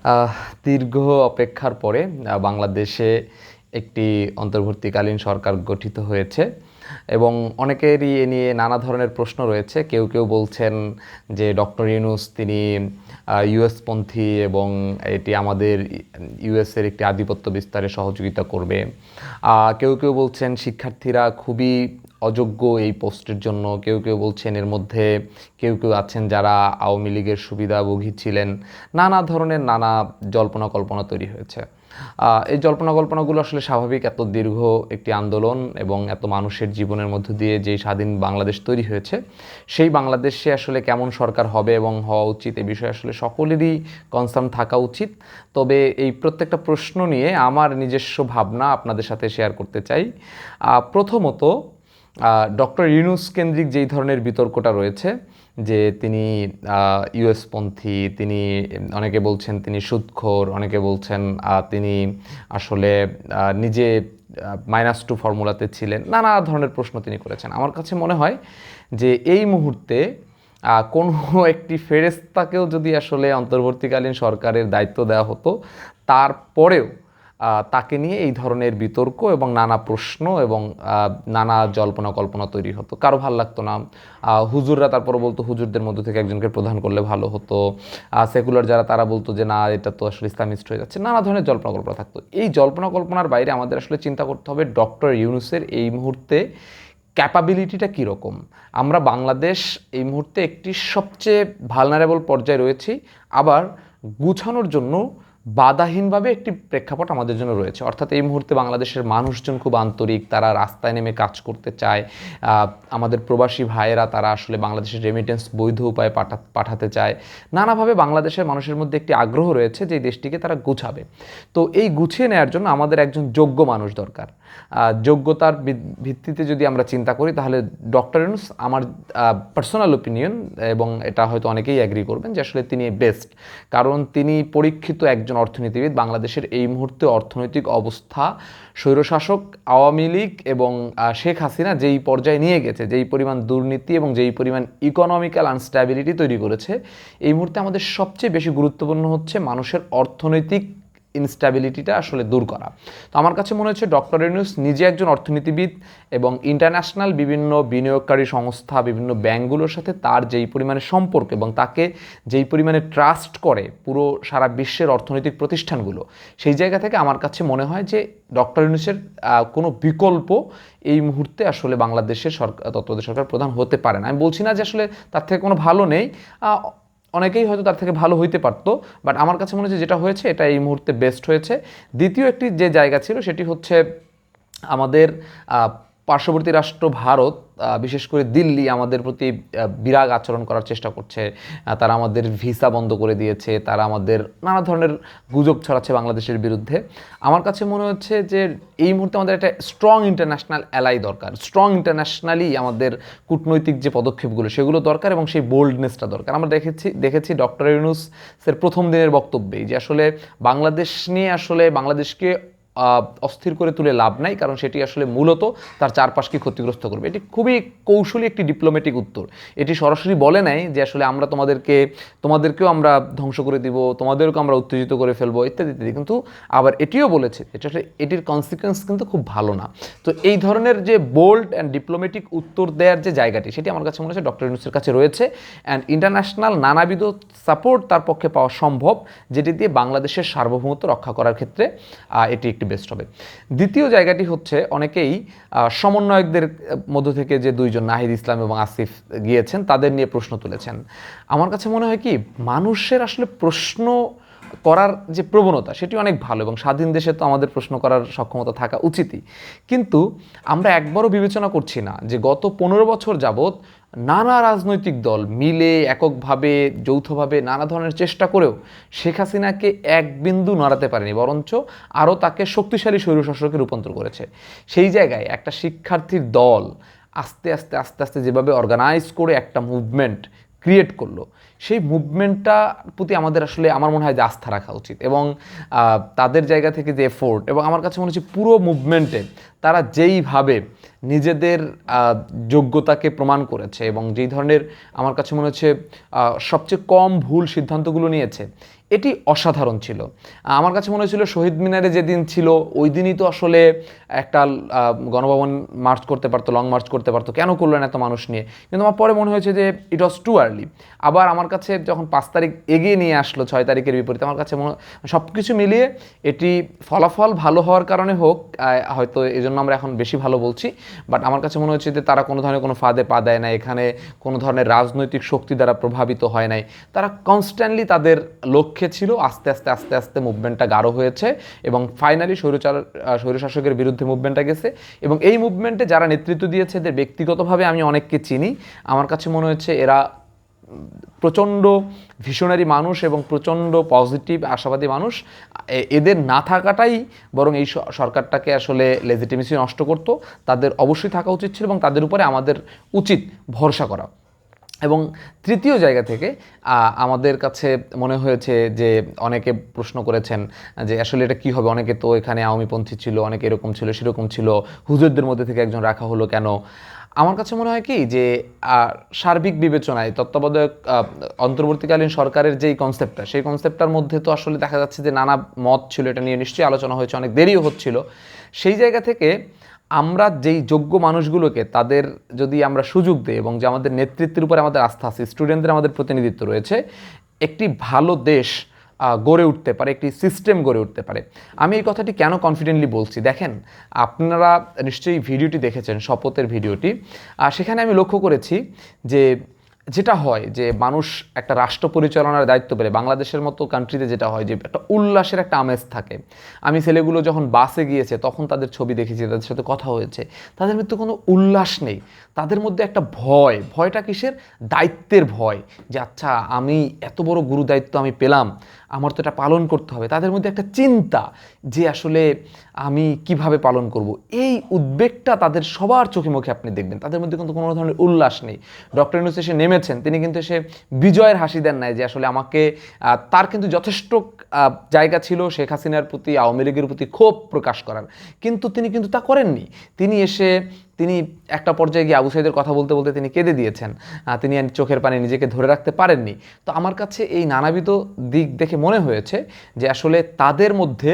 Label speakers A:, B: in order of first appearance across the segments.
A: আহ, দীর্ঘ অপেক্ষার পরে বাংলাদেশে একটি অন্তর্বর্তীকালীন সরকার গঠিত হয়েছে এবং অনেকেরই এ নিয়ে নানা ধরনের প্রশ্ন রয়েছে। কেউ কেউ বলছেন যে ডক্টর ইউনূস তিনি ইউএসপন্থী এবং এটি আমাদের ইউএসের একটি আধিপত্য বিস্তারে সহযোগিতা করবে। কেউ কেউ বলছেন শিক্ষার্থীরা খুবই অযোগ্য এই পোস্টের জন্য। কেউ কেউ বলছেন এর মধ্যে কেউ কেউ আছেন যারা আওয়ামী লীগের সুবিধাভোগী ছিলেন। নানা ধরনের নানা জল্পনা কল্পনা তৈরি হয়েছে। এই জল্পনা কল্পনাগুলো আসলে স্বাভাবিক। এত দীর্ঘ একটি আন্দোলন এবং এত মানুষের জীবনের মধ্য দিয়ে যেই স্বাধীন বাংলাদেশ তৈরি হয়েছে, সেই বাংলাদেশে আসলে কেমন সরকার হবে এবং হওয়া উচিত এ বিষয়ে আসলে সকলেরই কনসার্ন থাকা উচিত। তবে এই প্রত্যেকটা প্রশ্ন নিয়ে আমার নিজস্ব ভাবনা আপনাদের সাথে শেয়ার করতে চাই। প্রথমত, ডক্টর ইউনূস কেন্দ্রিক যেই ধরনের বিতর্কটা রয়েছে যে তিনি ইউএসপন্থী, তিনি অনেকে বলছেন তিনি সুদখোর, অনেকে বলছেন তিনি আসলে নিজে -2 ফর্মুলাতে ছিলেন। নানা ধরনের প্রশ্ন তিনি করেছেন। আমার কাছে মনে হয় যে এই মুহূর্তে কোনো একটি ফেরেশতাকেও যদি আসলে অন্তর্বর্তীকালীন সরকারের দায়িত্ব দেওয়া হতো, তারপরেও তাকে নিয়ে এই ধরনের বিতর্ক এবং নানা প্রশ্ন এবং নানা জল্পনা কল্পনা তৈরি হতো। কারো ভাল লাগতো না। হুজুররা তারপরে বলতো হুজুরদের মধ্যে থেকে একজনকে প্রধান করলে ভালো হতো। সেকুলার যারা তারা বলতো যে না, এটা তো আসলে ইসলামিস্ট হয়ে যাচ্ছে। নানা ধরনের জল্পনা কল্পনা থাকতো। এই জল্পনা কল্পনার বাইরে আমাদের আসলে চিন্তা করতে হবে ডক্টর ইউনূসের এই মুহূর্তে ক্যাপাবিলিটিটা কীরকম। আমরা বাংলাদেশ এই মুহূর্তে একটি সবচেয়ে ভালনারেবল পর্যায়ে রয়েছি, আবার গুছানোর জন্য বাধাহীনভাবে একটি প্রেক্ষাপট আমাদের জন্য রয়েছে। অর্থাৎ এই মুহূর্তে বাংলাদেশের মানুষজন খুব আন্তরিক, তারা রাস্তায় নেমে কাজ করতে চায়। আমাদের প্রবাসী ভাইয়েরা তারা আসলে বাংলাদেশের রেমিটেন্স বৈধ উপায়ে পাঠাতে চায়। নানাভাবে বাংলাদেশের মানুষের মধ্যে একটি আগ্রহ রয়েছে যে দেশটিকে তারা গুছাবে। তো এই গুছিয়ে নেওয়ার জন্য আমাদের একজন যোগ্য মানুষ দরকার। যোগ্যতার ভিত্তিতে যদি আমরা চিন্তা করি, তাহলে ডক্টর ইউনূস আমার পার্সোনাল ওপিনিয়ন, এবং এটা হয়তো অনেকেই অ্যাগ্রি করবেন, যে আসলে তিনি বেস্ট। কারণ তিনি পরীক্ষিত একজন অর্থনীতিবিদ। বাংলাদেশের এই মুহূর্তে অর্থনৈতিক অবস্থা স্বৈরশাসক আওয়ামী লীগ এবং শেখ হাসিনা যেই পর্যায়ে নিয়ে গেছে, যেই পরিমাণ দুর্নীতি এবং যেই পরিমাণ ইকোনমিক্যাল আনস্ট্যাবিলিটি তৈরি করেছে, এই মুহূর্তে আমাদের সবচেয়ে বেশি গুরুত্বপূর্ণ হচ্ছে মানুষের অর্থনৈতিক ইনস্ট্যাবিলিটিটা আসলে দূর করা। তো আমার কাছে মনে হচ্ছে ডক্টর ইউনূস নিজে একজন অর্থনীতিবিদ এবং ইন্টারন্যাশনাল বিভিন্ন বিনিয়োগকারী সংস্থা, বিভিন্ন ব্যাংকগুলোর সাথে তার যেই পরিমাণে সম্পর্ক এবং তাকে যেই পরিমাণে ট্রাস্ট করে পুরো সারা বিশ্বের অর্থনৈতিক প্রতিষ্ঠানগুলো, সেই জায়গা থেকে আমার কাছে মনে হয় যে ডক্টর ইউনূসের কোনো বিকল্প এই মুহূর্তে আসলে বাংলাদেশের সরকার, তত্ত্বাবধায়ক সরকার প্রধান হতে পারে না। আমি বলছি না যে আসলে তার থেকে কোনো ভালো নেই, অনেকেই হয়তো তার থেকে ভালো হইতে পারতো, বাট আমার কাছে মনে হচ্ছে যেটা হয়েছে এটা এই মুহূর্তে বেস্ট হয়েছে। দ্বিতীয় একটি যে জায়গা ছিল সেটি হচ্ছে আমাদের পার্শ্ববর্তী রাষ্ট্র ভারত, বিশেষ করে দিল্লি আমাদের প্রতি বিরাগ আচরণ করার চেষ্টা করছে। তারা আমাদের ভিসা বন্ধ করে দিয়েছে, তারা আমাদের নানা ধরনের গুজব ছড়াচ্ছে বাংলাদেশের বিরুদ্ধে। আমার কাছে মনে হচ্ছে যে এই মুহূর্তে আমাদের একটা স্ট্রং ইন্টারন্যাশনাল অ্যালাই দরকার। স্ট্রং ইন্টারন্যাশনালি আমাদের কূটনৈতিক যে পদক্ষেপগুলো সেগুলো দরকার এবং সেই বোল্ডনেসটা দরকার। আমরা দেখেছি ডক্টর ইউনূসের প্রথম দিনের বক্তব্যেই যে আসলে বাংলাদেশ নিয়ে আসলে বাংলাদেশকে অস্থির করে তুলে লাভ নাই, কারণ সেটি আসলে মূলত তার চারপাশকে ক্ষতিগ্রস্ত করবে। এটি খুবই কৌশলী একটি ডিপ্লোম্যাটিক উত্তর। এটি সরাসরি বলে নাই যে আসলে আমরা তোমাদেরকেও আমরা ধ্বংস করে দিব, তোমাদেরকেও আমরা উত্তেজিত করে ফেলবো, ইত্যাদি ইত্যাদি। কিন্তু আবার এটিও বলেছে এটা আসলে এটির কনসিকুয়েন্স কিন্তু খুব ভালো না। তো এই ধরনের যে বোল্ড অ্যান্ড ডিপ্লোম্যাটিক উত্তর দেওয়ার যে জায়গাটি, সেটি আমার কাছে মনে হচ্ছে ডক্টর ইউনূসের কাছে রয়েছে। অ্যান্ড ইন্টারন্যাশনাল নানাবিধ সাপোর্ট তার পক্ষে পাওয়া সম্ভব, যেটি দিয়ে বাংলাদেশের সার্বভৌমত্ব রক্ষা করার ক্ষেত্রে এটি একটি বেস্ট হবে। দ্বিতীয় জায়গাটি হচ্ছে অনেকেই সমন্বয়কদের মধ্য থেকে যে দুইজন নাহিদ ইসলাম এবং আসিফ গিয়েছেন তাদের নিয়ে প্রশ্ন তুলেছেন। আমার কাছে মনে হয় কি, মানুষের আসলে প্রশ্ন করার যে প্রবণতা সেটি অনেক ভালো এবং স্বাধীন দেশে তো আমাদের প্রশ্ন করার সক্ষমতা থাকা উচিতই। কিন্তু আমরা একবারও বিবেচনা করছি না যে গত 15 বছর যাবৎ নানা রাজনৈতিক দল মিলে এককভাবে যৌথভাবে নানা ধরনের চেষ্টা করেও শেখ হাসিনাকে এক বিন্দু নড়াতে পারেনি, বরঞ্চ আরও তাকে শক্তিশালী স্বৈরশাসকে রূপান্তর করেছে। সেই জায়গায় একটা শিক্ষার্থীর দল আস্তে আস্তে যেভাবে অর্গানাইজ করে একটা মুভমেন্ট ক্রিয়েট করলো, সেই মুভমেন্টটা প্রতি আমাদের আসলে আমার মনে হয় যে আস্থা রাখা উচিত, এবং তাদের জায়গা থেকে যে এফোর্ট, এবং আমার কাছে মনে হচ্ছে পুরো মুভমেন্টে তারা যেইভাবে নিজেদের যোগ্যতাকে প্রমাণ করেছে এবং যেই ধরনের আমার কাছে মনে হচ্ছে সবচেয়ে কম ভুল সিদ্ধান্তগুলো নিয়েছে, এটি অসাধারণ ছিল। আমার কাছে মনে হয়েছিল শহীদ মিনারে যেদিন ছিল ওই দিনই তো আসলে একটা গণভবন মার্চ করতে পারতো, লং মার্চ করতে পারতো, কেন করলেন এত মানুষ নিয়ে? কিন্তু আমার পরে মনে হয়েছে যে ইট ওয়াজ টু আর্লি। আবার আমার কাছে যখন 5 তারিখ এগিয়ে নিয়ে আসলো 6 তারিখের বিপরীতে, আমার কাছে সব কিছু মিলিয়ে এটি ফলাফল ভালো হওয়ার কারণে হোক, হয়তো এই জন্য আমরা এখন বেশি ভালো বলছি, বাট আমার কাছে মনে হচ্ছে যে তারা কোনো ধরনের কোনো ফাঁদে পা দেয় না, এখানে কোনো ধরনের রাজনৈতিক শক্তি দ্বারা প্রভাবিত হয় নাই। তারা কনস্ট্যান্টলি তাদের লক্ষ্যে ছিল, আস্তে আস্তে আস্তে আস্তে মুভমেন্টটা গাঢ় হয়েছে এবং ফাইনালি স্বৈরশাসকের বিরুদ্ধে মুভমেন্টটা গেছে। এবং এই মুভমেন্টে যারা নেতৃত্ব দিয়েছে এদের ব্যক্তিগতভাবে আমি অনেককে চিনি। আমার কাছে মনে হচ্ছে এরা প্রচণ্ড ভিশনারি মানুষ এবং প্রচণ্ড পজিটিভ আশাবাদী মানুষ। এদের না থাকাটাই বরং এই সরকারটাকে আসলে লেজিটিমেসি নষ্ট করত। তাদের অবশ্যই থাকা উচিত ছিল এবং তাদের উপরে আমাদের উচিত ভরসা করা। এবং তৃতীয় জায়গা থেকে আমাদের কাছে মনে হয়েছে যে অনেকে প্রশ্ন করেছেন যে আসলে এটা কী হবে, অনেকে তো এখানে আওয়ামীপন্থী ছিল, অনেকে এরকম ছিল সেরকম ছিল, হুজুরদের মধ্যে থেকে একজন রাখা হলো কেন? আমার কাছে মনে হয় কি যে সার্বিক বিবেচনায় তত্ত্বাবধায়ক অন্তর্বর্তীকালীন সরকারের যেই কনসেপ্টটা, সেই কনসেপ্টটার মধ্যে তো আসলে দেখা যাচ্ছে যে নানা মত ছিল, এটা নিয়ে নিশ্চয়ই আলোচনা হয়েছে, অনেক দেরিও হচ্ছিল। সেই জায়গা থেকে আমরা যেই যোগ্য মানুষগুলোকে তাদের যদি আমরা সুযোগ দিই এবং যে আমাদের নেতৃত্বের উপরে আমাদের আস্থা আছে, স্টুডেন্টদের আমাদের প্রতিনিধিত্ব রয়েছে, একটি ভালো দেশ গড়ে উঠতে পারে, একটি সিস্টেম গড়ে উঠতে পারে। আমি এই কথাটি কেন কনফিডেন্টলি বলছি দেখেন, আপনারা নিশ্চয়ই ভিডিওটি দেখেছেন, শপথের ভিডিওটি। সেখানে আমি লক্ষ্য করেছি যে যেটা হয় যে মানুষ একটা রাষ্ট্র পরিচালনার দায়িত্ব পেলে বাংলাদেশের মতো কান্ট্রিতে যেটা হয় যে একটা উল্লাসের একটা আমেজ থাকে। আমি ছেলেগুলো যখন বাসে গিয়েছে তখন তাদের ছবি দেখেছি, তাদের সাথে কথা হয়েছে, তাদের মধ্যে কোনো উল্লাস নেই, তাদের মধ্যে একটা ভয়টা কিসের? দায়িত্বের ভয়, যে আচ্ছা আমি এত বড় গুরু দায়িত্ব আমি পেলাম, আমার তো এটা পালন করতে হবে। তাদের মধ্যে একটা চিন্তা যে আসলে আমি কিভাবে পালন করব, এই উদ্বেগটা তাদের সবার চোখে মুখে আপনি দেখবেন। তাদের মধ্যে কিন্তু কোনো ধরনের উল্লাস নেই। ডক্টর ইউনূস এসে নেমেছেন, তিনি কিন্তু এসে বিজয়ের হাসি দেন নাই যে আসলে আমাকে, তার কিন্তু যথেষ্ট জায়গা ছিল শেখ হাসিনার প্রতি, আওয়ামী লীগের প্রতি ক্ষোভ প্রকাশ করার, কিন্তু তিনি কিন্তু তা করেননি। তিনি একটা পর্যায়ে গিয়ে আবু সাইদের কথা বলতে বলতে তিনি কেঁদে দিয়েছেন, তিনি চোখের পানি নিজেকে ধরে রাখতে পারেননি। তো আমার কাছে এই নানাবিধ দিক দেখে মনে হয়েছে যে আসলে তাদের মধ্যে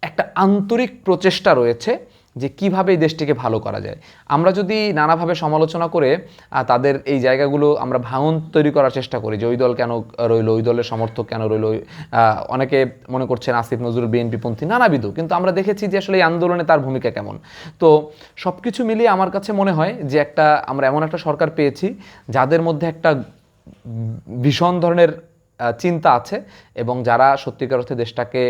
A: একটা আন্তরিক প্রচেষ্টা রয়েছে যে কীভাবে এই দেশটিকে ভালো করা যায়। আমরা যদি নানাভাবে সমালোচনা করে তাদের এই জায়গাগুলো আমরা ভাঙন তৈরি করার চেষ্টা করি, যে ওই দল কেন রইল, ওই দলের সমর্থক কেন রইল, অনেকে মনে করছেন আসিফ নজরুল বিএনপিপন্থী, নানাবিধ, কিন্তু আমরা দেখেছি যে আসলে এই আন্দোলনে তার ভূমিকা কেমন। তো সব কিছু মিলিয়ে আমার কাছে মনে হয় যে আমরা এমন একটা সরকার পেয়েছি যাদের মধ্যে একটা ভীষণ ধরনের চিন্তা আছে এবং যারা সত্যিকার অর্থে দেশটাকে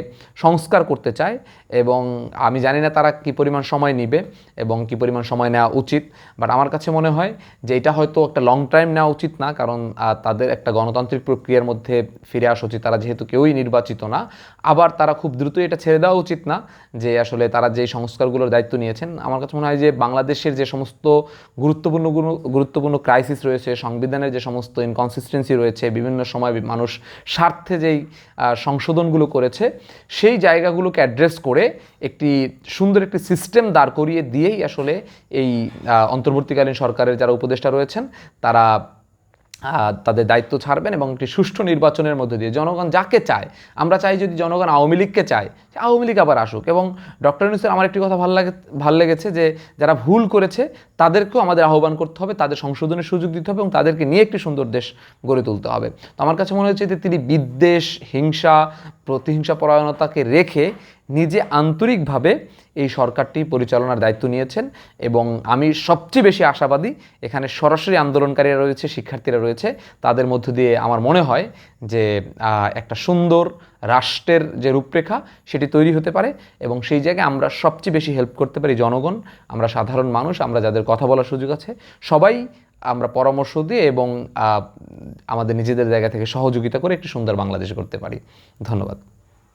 A: সংস্কার করতে চায়। এবং আমি জানি না তারা কী পরিমাণ সময় নেবে এবং কী পরিমাণ সময় নেওয়া উচিত, বাট আমার কাছে মনে হয় যে এটা হয়তো একটা লং টাইম নেওয়া উচিত না, কারণ তাদের একটা গণতান্ত্রিক প্রক্রিয়ার মধ্যে ফিরে আসা উচিত। তারা যেহেতু কেউই নির্বাচিত না, আবার তারা খুব দ্রুতই এটা ছেড়ে দেওয়া উচিত না যে আসলে তারা যে সংস্কারগুলোর দায়িত্ব নিয়েছেন। আমার কাছে মনে হয় যে বাংলাদেশের যে সমস্ত গুরুত্বপূর্ণ ক্রাইসিস রয়েছে, সংবিধানের যে সমস্ত ইনকনসিস্টেন্সি রয়েছে, বিভিন্ন সময় মানুষ স্বার্থে যেই সংশোধনগুলো করেছে, সেই জায়গাগুলোকে অ্যাড্রেস করে একটি সুন্দর একটি সিস্টেম দাঁড় করিয়ে দিয়েই আসলে এই অন্তর্বর্তীকালীন সরকারের যারা উপদেষ্টা রয়েছেন তারা তাদের দায়িত্ব ছাড়বেন এবং একটি সুষ্ঠু নির্বাচনের মধ্যে দিয়ে জনগণ যাকে চায়, আমরা চাই যদি জনগণ আওয়ামী লীগকে চায়, আওয়ামী লীগ আবার আসুক। এবং ডক্টর ইউনূসের আমার একটি কথা ভালো লেগেছে যে যারা ভুল করেছে তাদেরকেও আমাদের আহ্বান করতে হবে, তাদের সংশোধনের সুযোগ দিতে হবে এবং তাদেরকে নিয়ে একটি সুন্দর দেশ গড়ে তুলতে হবে। তো আমার কাছে মনে হচ্ছে যে তিনি বিদ্বেষ, হিংসা, প্রতিহিংসা পরায়ণতাকে রেখে নিজে আন্তরিকভাবে এই সরকারটি পরিচালনার দায়িত্ব নিয়েছেন। এবং আমি সবচেয়ে বেশি আশাবাদী এখানে সরাসরি আন্দোলনকারীরা রয়েছে, শিক্ষার্থীরা রয়েছে, তাদের মধ্য দিয়ে আমার মনে হয় যে একটা সুন্দর রাষ্ট্রের যে রূপরেখা সেটি তৈরি হতে পারে এবং সেই জায়গায় আমরা সবচেয়ে বেশি হেল্প করতে পারি জনগণ, আমরা সাধারণ মানুষ, আমরা যাদের কথা বলার সুযোগ আছে, সবাই আমরা পরামর্শ দিয়ে এবং আমাদের নিজেদের জায়গা থেকে সহযোগিতা করে একটি সুন্দর বাংলাদেশ করতে পারি। ধন্যবাদ।